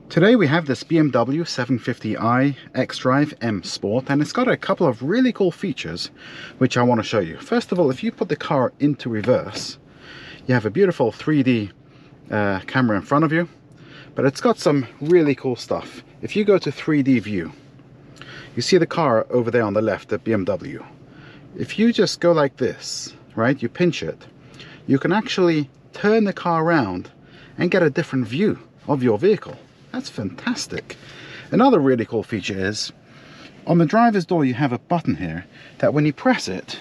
Today we have this BMW 750i xDrive M Sport, and it's got a couple of really cool features which I want to show you. First of all, if you put the car into reverse, you have a beautiful 3D camera in front of you, but it's got some really cool stuff. If you go to 3D view, you see the car over there on the left, the BMW. If you just go like this, right, you pinch it, you can actually turn the car around and get a different view of your vehicle. That's fantastic. Another really cool feature is on the driver's door you have a button here that when you press it,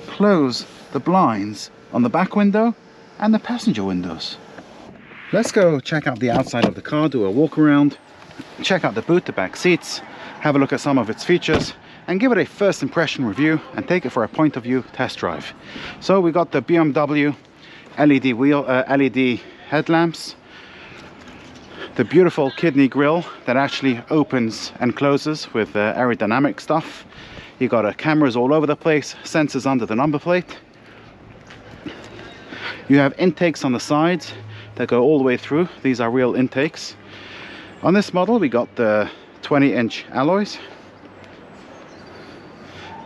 close the blinds on the back window and the passenger windows. Let's go check out the outside of the car, do a walk around, check out the boot, the back seats, have a look at some of its features and give it a first impression review and take it for a point of view test drive. So we got the BMW LED headlamps, the beautiful kidney grille that actually opens and closes with aerodynamic stuff. You got cameras all over the place, sensors under the number plate. You have intakes on the sides that go all the way through. These are real intakes. On this model we got the 20-inch alloys,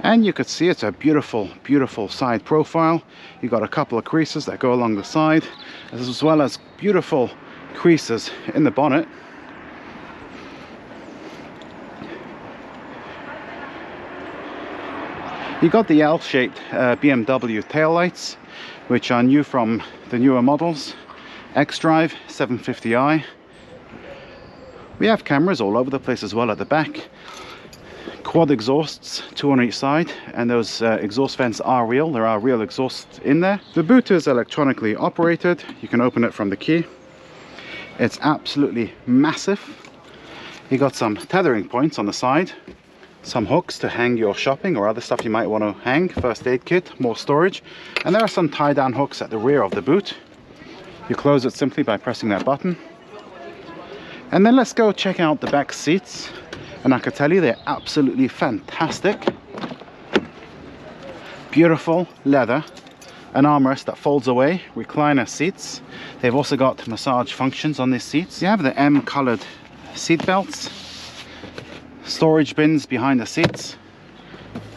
and you could see it's a beautiful side profile. You got a couple of creases that go along the side, as well as beautiful creases in the bonnet. You got the L-shaped BMW taillights, which are new from the newer models, xDrive, 750i. We have cameras all over the place as well at the back. Quad exhausts, 2 on each side, and those exhaust vents are real. There are real exhausts in there. The boot is electronically operated. You can open it from the key. It's absolutely massive. You got some tethering points on the side, some hooks to hang your shopping or other stuff you might want to hang, first aid kit, more storage, and there are some tie down hooks at the rear of the boot. You close it simply by pressing that button. And then let's go check out the back seats, and I can tell you they're absolutely fantastic. Beautiful leather, an armrest that folds away, recliner seats. They've also got massage functions on these seats. You have the M colored seat belts, storage bins behind the seats,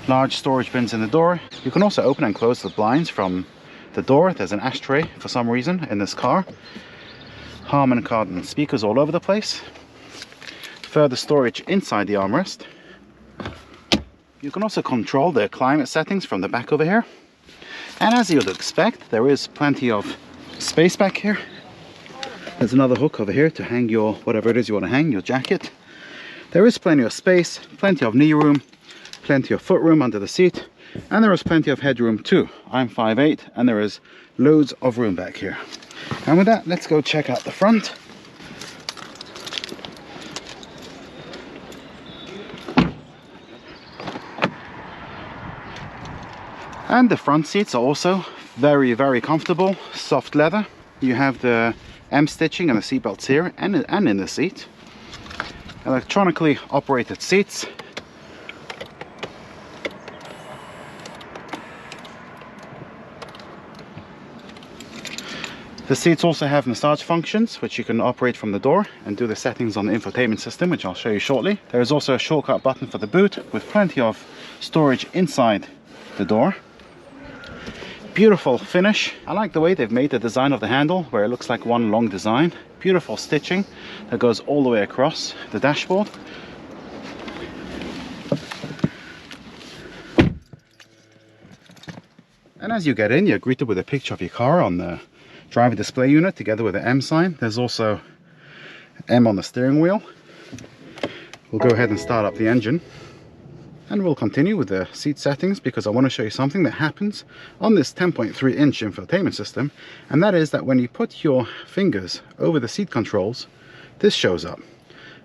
large storage bins in the door. You can also open and close the blinds from the door. There's an ashtray for some reason in this car. Harman Kardon speakers all over the place. Further storage inside the armrest. You can also control the climate settings from the back over here. And as you'd expect, there is plenty of space back here. There's another hook over here to hang your, whatever it is you want to hang, your jacket. There is plenty of space, plenty of knee room, plenty of foot room under the seat, and there is plenty of headroom too. I'm 5'8", and there is loads of room back here. And with that, let's go check out the front. And the front seats are also very comfortable, soft leather. You have the M stitching and the seat belts here and in the seat. Electronically operated seats. The seats also have massage functions, which you can operate from the door and do the settings on the infotainment system, which I'll show you shortly. There is also a shortcut button for the boot with plenty of storage inside the door. Beautiful finish. I like the way they've made the design of the handle, where it looks like one long design. Beautiful stitching that goes all the way across the dashboard. And as you get in, you're greeted with a picture of your car on the driver display unit together with the M sign. There's also M on the steering wheel. We'll go ahead and start up the engine. And we'll continue with the seat settings, because I want to show you something that happens on this 10.3-inch infotainment system, and that is that when you put your fingers over the seat controls, this shows up.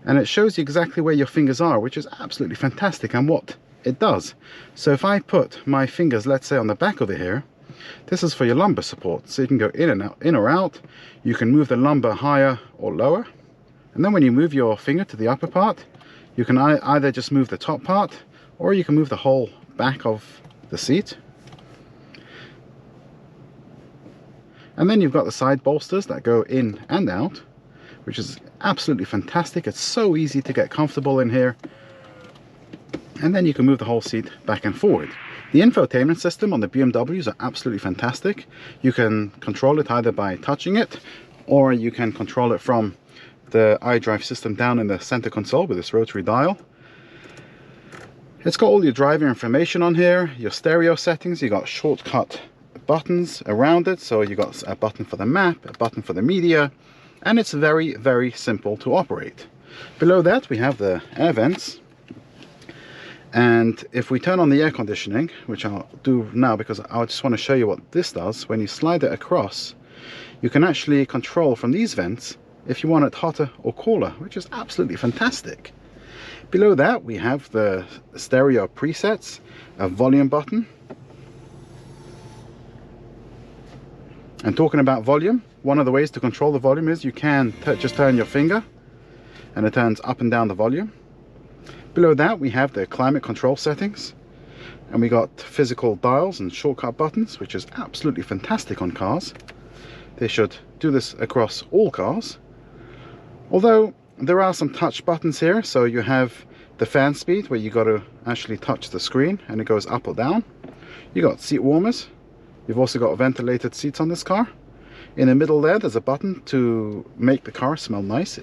And it shows you exactly where your fingers are, which is absolutely fantastic and what it does. So if I put my fingers, let's say on the back over here, this is for your lumbar support. So you can go in and out, in or out. You can move the lumbar higher or lower. And then when you move your finger to the upper part, you can either just move the top part, or you can move the whole back of the seat. And then you've got the side bolsters that go in and out. which is absolutely fantastic. It's so easy to get comfortable in here. And then you can move the whole seat back and forward. The infotainment system on the BMWs are absolutely fantastic. You can control it either by touching it, or you can control it from the iDrive system down in the center console with this rotary dial. It's got all your driver information on here, your stereo settings. You got shortcut buttons around it, so you got a button for the map, a button for the media, and it's very, very simple to operate. Below that we have the air vents, and if we turn on the air conditioning, which I'll do now because I just want to show you what this does, when you slide it across, you can actually control from these vents if you want it hotter or cooler, which is absolutely fantastic. Below that we have the stereo presets, a volume button. And talking about volume, one of the ways to control the volume is you can just turn your finger and it turns up and down the volume. Below that we have the climate control settings, and we got physical dials and shortcut buttons, which is absolutely fantastic on cars. They should do this across all cars. Although there are some touch buttons here, so you have the fan speed where you got to actually touch the screen and it goes up or down. You got seat warmers. You've also got ventilated seats on this car. In the middle there's a button to make the car smell nice.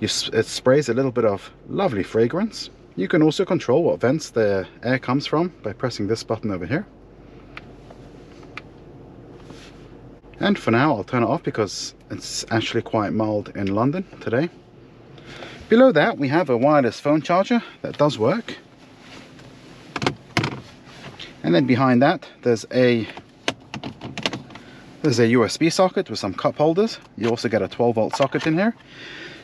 It sprays a little bit of lovely fragrance. You can also control what vents the air comes from by pressing this button over here. And for now I'll turn it off because it's actually quite mild in London today. Below that we have a wireless phone charger that does work. And then behind that there's a USB socket with some cup holders. You also get a 12-volt socket in here.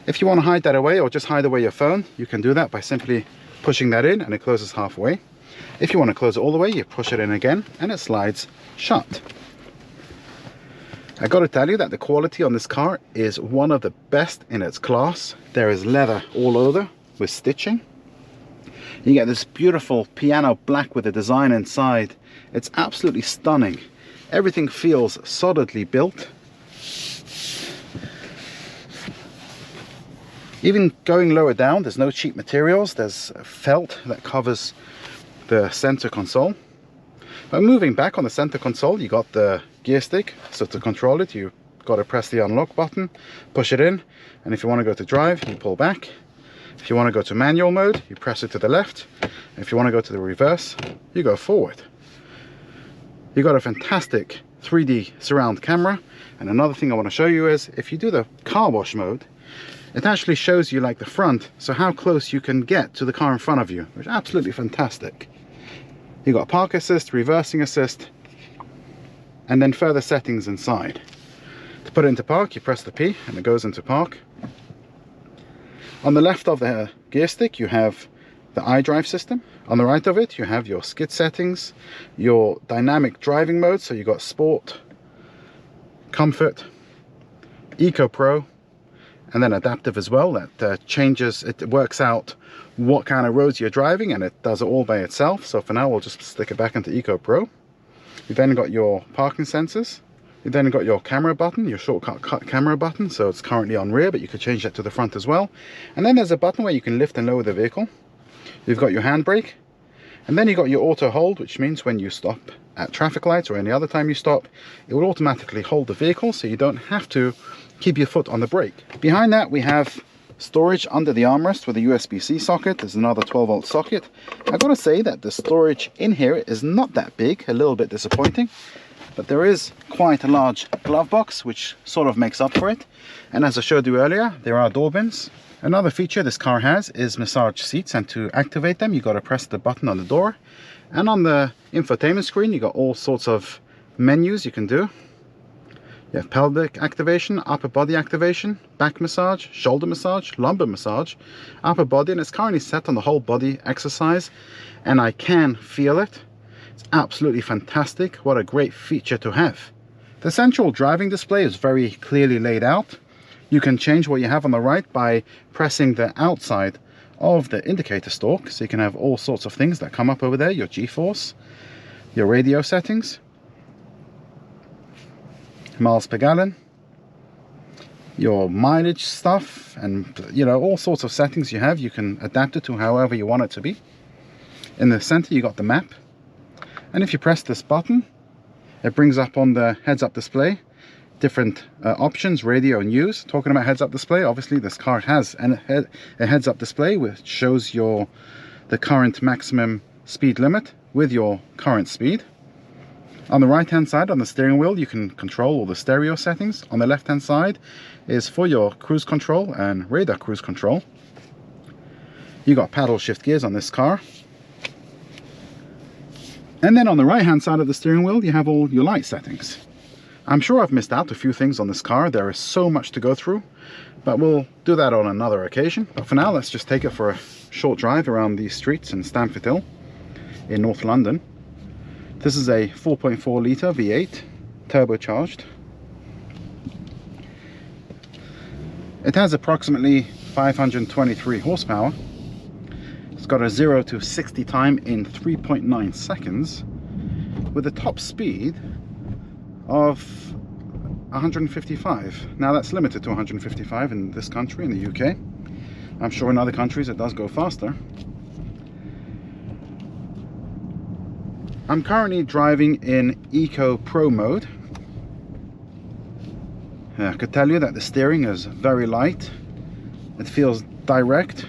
If you want to hide that away or just hide away your phone, you can do that by simply pushing that in and it closes halfway. If you want to close it all the way, you push it in again and it slides shut. I got to tell you that the quality on this car is one of the best in its class. There is leather all over with stitching. You get this beautiful piano black with the design inside. It's absolutely stunning. Everything feels solidly built. Even going lower down, there's no cheap materials. There's felt that covers the center console. But moving back on the center console, you got the gear stick. So to control it, you got to press the unlock button, push it in, and if you want to go to drive, you pull back. If you want to go to manual mode, you press it to the left. If you want to go to the reverse, you go forward. You got a fantastic 3D surround camera. And another thing I want to show you is if you do the car wash mode, it actually shows you like the front, so how close you can get to the car in front of you, which is absolutely fantastic. You got park assist, reversing assist, and then further settings inside. To put it into park, you press the P and it goes into park. On the left of the gear stick you have the iDrive system. On the right of it you have your skid settings, your dynamic driving mode, so you got Sport, Comfort, Eco Pro, and then Adaptive as well. That changes, it works out what kind of roads you're driving and it does it all by itself. So for now we'll just stick it back into Eco Pro. You've then got your parking sensors. You've then got your camera button, your shortcut camera button. So it's currently on rear, but you could change that to the front as well. And then there's a button where you can lift and lower the vehicle. You've got your handbrake. And then you've got your auto hold, which means when you stop at traffic lights or any other time you stop, it will automatically hold the vehicle, so you don't have to keep your foot on the brake. Behind that we have storage under the armrest with a USB-C socket. There's another 12-volt socket. I've got to say that the storage in here is not that big, a little bit disappointing, but there is quite a large glove box which sort of makes up for it. And as I showed you earlier, there are door bins. Another feature this car has is massage seats, and to activate them you got to press the button on the door. And on the infotainment screen you got all sorts of menus you can do. You have pelvic activation, upper body activation, back massage, shoulder massage, lumbar massage, upper body, and it's currently set on the whole body exercise, and I can feel it. It's absolutely fantastic. What a great feature to have. The central driving display is very clearly laid out. You can change what you have on the right by pressing the outside of the indicator stalk, so you can have all sorts of things that come up over there, your G-force, your radio settings, miles per gallon, your mileage stuff, and you know, all sorts of settings you have. You can adapt it to however you want it to be. In the center you got the map, and if you press this button, it brings up on the heads-up display different options, radio and news. Talking about heads-up display, obviously this car has a heads-up display which shows the current maximum speed limit with your current speed. On the right hand side on the steering wheel you can control all the stereo settings. On the left hand side is for your cruise control and radar cruise control. You got paddle shift gears on this car. And then on the right hand side of the steering wheel you have all your light settings. I'm sure I've missed out a few things on this car. There is so much to go through, but we'll do that on another occasion. But for now, let's just take it for a short drive around these streets in Stamford Hill in North London. This is a 4.4 litre V8 turbocharged. It has approximately 523 horsepower. It's got a 0 to 60 time in 3.9 seconds with a top speed of 155. Now that's limited to 155 in this country, in the UK. I'm sure in other countries it does go faster. I'm currently driving in Eco Pro mode. I could tell you that the steering is very light. It feels direct,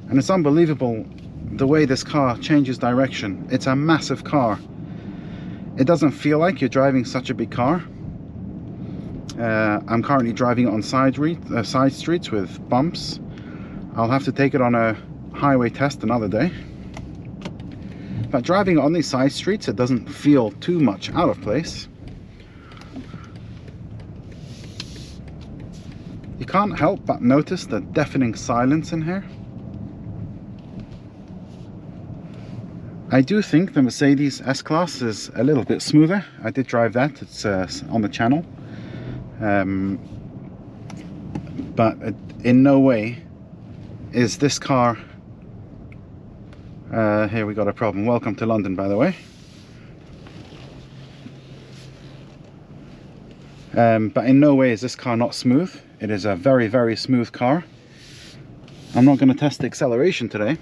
and it's unbelievable the way this car changes direction. It's a massive car. It doesn't feel like you're driving such a big car. I'm currently driving on side streets with bumps. I'll have to take it on a highway test another day. But driving on these side streets, it doesn't feel too much out of place. You can't help but notice the deafening silence in here. I do think the Mercedes S-Class is a little bit smoother. I did drive that, it's on the channel. But in no way is this car... here we got a problem. Welcome to London, by the way. But in no way is this car not smooth. It is a very, very smooth car. I'm not going to test the acceleration today.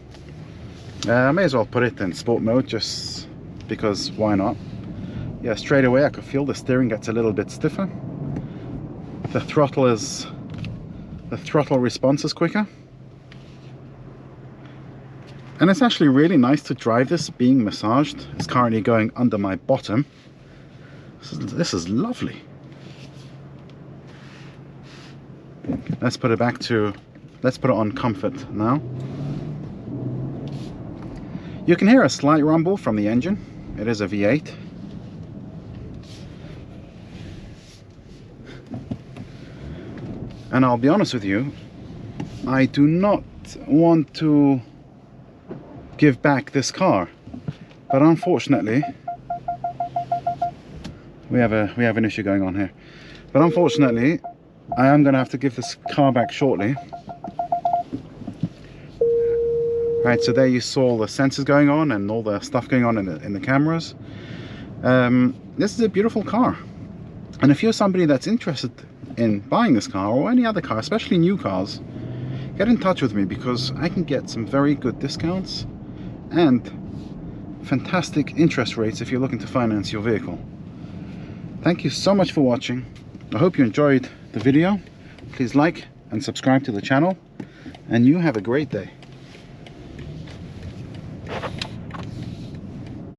I may as well put it in sport mode just because why not. Yeah, straight away I could feel the steering gets a little bit stiffer. The throttle response is quicker. And it's actually really nice to drive this being massaged. It's currently going under my bottom. This is lovely. Let's put it on comfort now. You can hear a slight rumble from the engine. It is a V8. And I'll be honest with you, I do not want to give back this car, but unfortunately we have an issue going on here. But unfortunately I am going to have to give this car back shortly. Right, so there you saw the sensors going on and all the stuff going on in the cameras. This is a beautiful car, and if you're somebody that's interested in buying this car or any other car, especially new cars, get in touch with me because I can get some very good discounts and fantastic interest rates if you're looking to finance your vehicle. Thank you so much for watching. I hope you enjoyed the video. Please like and subscribe to the channel, and you have a great day.